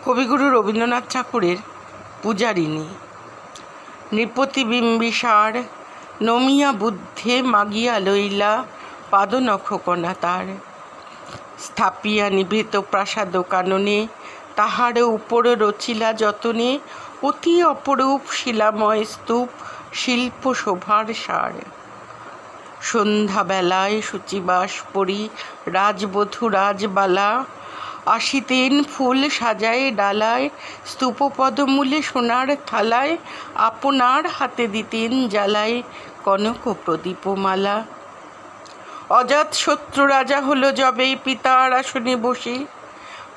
কবিগুরু রবীন্দ্রনাথ ঠাকুরের পূজারিণী। নৃপতিবিম্বিসার নমিয়া বুদ্ধে মাগিয়া লইলা পাদনখকণা তার। স্থাপিয়া নিভৃত প্রাসাদ কাননে তাহার উপর রচিলা যতনে অতি অপরূপ শিলাময় স্তূপ শিল্প শোভার সার। সন্ধ্যাবেলায় শুচিবাস পরি রাজবধূ রাজবালা আসিতেন ফুল সাজায় ডালায় স্তূপপদমূলে সোনার থালায় আপনার হাতে দিতেন জ্বালায় কনক প্রদীপমালা। অজাতশত্রু রাজা হলো যবে পিতার আসনে বসে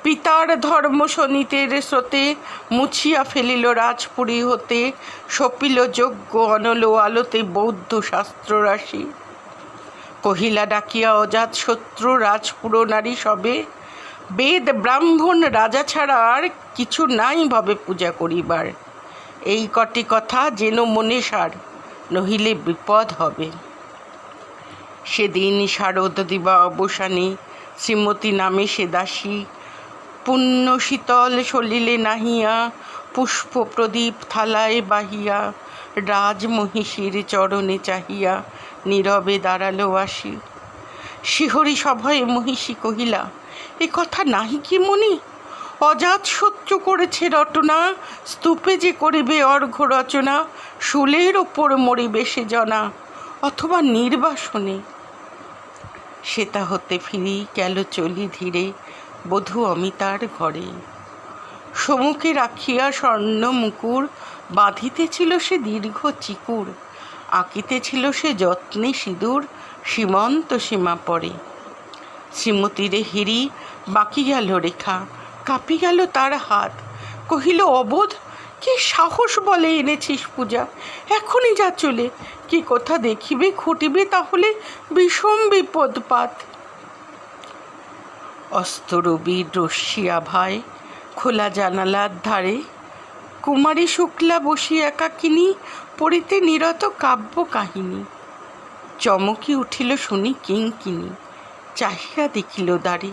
পিতার ধর্ম শোনিতের স্রোতে মুছিয়া ফেলিল রাজপুরী হতে সপিল যজ্ঞ অনল আলোতে বৌদ্ধ শাস্ত্র রাশি। কহিলা ডাকিয়া অজাতশত্রু রাজপুর নারী সবে বেদ ব্রাহ্মণ রাজা ছাড়া আর কিছু নাই ভাবে পূজা করিবার। এই কটি কথা যেন মনে সার, নহিলে বিপদ হবে। সেদিন শারদ দিবা অবসানে শ্রীমতী নামে সে দাসী পুণ্য শীতল সলিলে নাহিয়া পুষ্প প্রদীপ থালায় বাহিয়া রাজমহিষীর চরণে চাহিয়া নীরবে দাঁড়ালো আসি। শিহরি সভয়ে মহিষী কহিলা, এ কথা নাহি কি মনি? অজাতশত্রু করেছে রটনা, স্তূপে যে করিবে অর্ঘ্য রচনা, শুলের ওপর মরিবে সে জনা অথবা নির্বাসনে। সেতা হতে ফিরি গেল চলি ধীরে বধূ অমিতার ঘরে। সমুখে রাখিয়া স্বর্ণ মুকুর বাঁধিতেছিল সে দীর্ঘ চিকুর, আঁকিতেছিল সে যত্নে সিঁদুর সীমন্ত সীমা পরে। শ্রীমতীরে হিরি বাকি গেল রেখা, কাঁপি গেল তার হাত। কহিল, অবোধ, কি সাহস বলে এনেছিস পূজা? এখনই যা চলে, কি কথা দেখিবে ঘটিবে তাহলে বিষম বিপদপাত। অস্তরবীর রশ্মি আভায় খোলা জানালার ধারে কুমারী শুক্লা বসি একাকিনী পড়িতে নিরত কাব্য কাহিনী। চমকি উঠিল শুনি কিঙ্কিনী, চাহিয়া দেখিল দ্বারে।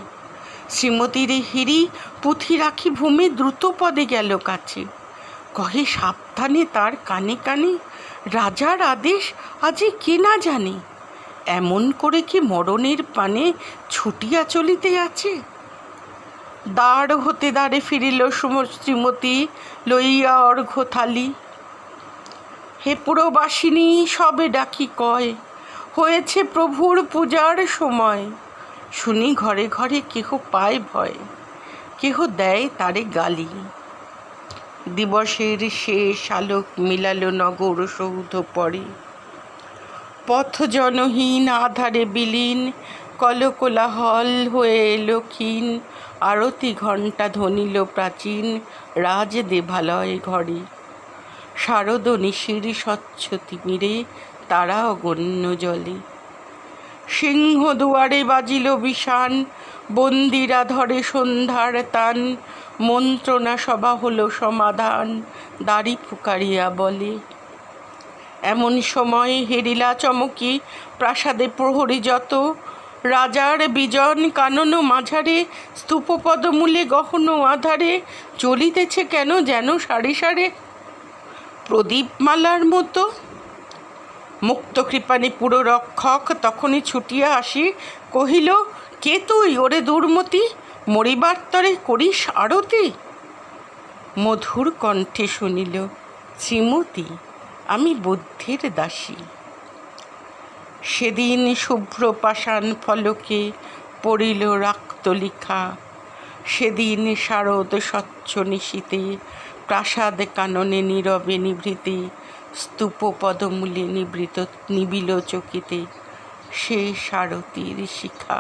শ্রীমতীর হিরি পুঁথি রাখি ভূমে দ্রুত পদে গেল কাছে। কহে সাবধানে তার কানে কানে, রাজার আদেশ আজি কে না জানে। এমন করে কি মরণের পানে ছুটিয়া চলিতে আছে? দ্বার হতে দ্বারে ফিরিল শ্রীমতী লইয়া অর্ঘ্য থালি। হে পুরবাসিনী সবে ডাকি কয়, হয়েছে প্রভুর পূজার সময়। শুনি ঘরে ঘরে কেহ পায় ভয়, কেহ দেয় তারে গালি। দিবসের শেষ আলোক মিলালো নগর সৌধ পরে, পথ জনহীন আধারে বিলীন কলকোলাহল হয়ে এলো ক্ষীণ। আরতি ঘণ্টা ধ্বনিল প্রাচীন রাজ দেবালয় ঘরে। শারদ নিশির স্বচ্ছ তিমিরে তারা অগণ্য জলে। সিংহ দুয়ারে বাজিল বিষান, বন্দিরা ধরে সন্ধ্যার তান। মন্ত্রণা সভা হলো সমাধান, দাড়ি পুকারিয়া বলে। এমন সময় হেরিলা চমকি প্রাসাদে প্রহরী যত। রাজার বিজন কানন মাঝারে স্তূপপদমূলে গহন আধারে চলিতেছে কেন যেন সারি সারে প্রদীপমালার মতো। মুক্ত কৃপানি পুররক্ষক তখনই ছুটিয়া আসি কহিল, কে তুই ওরে দুর্মতি? মরিবার তরে করিস আরতি। মধুর কণ্ঠে শুনিল, শ্রীমতী আমি বুদ্ধের দাসী। সেদিন শুভ্র পাষাণ ফলকে পড়িল রাক্ত লিখা। সেদিন শারদ স্বচ্ছ নিশীতে প্রাসাদ কাননে নীরবে নিভৃতে স্তূপ পদমূলে নিবিল চকিতে সে সারথীর শিখা।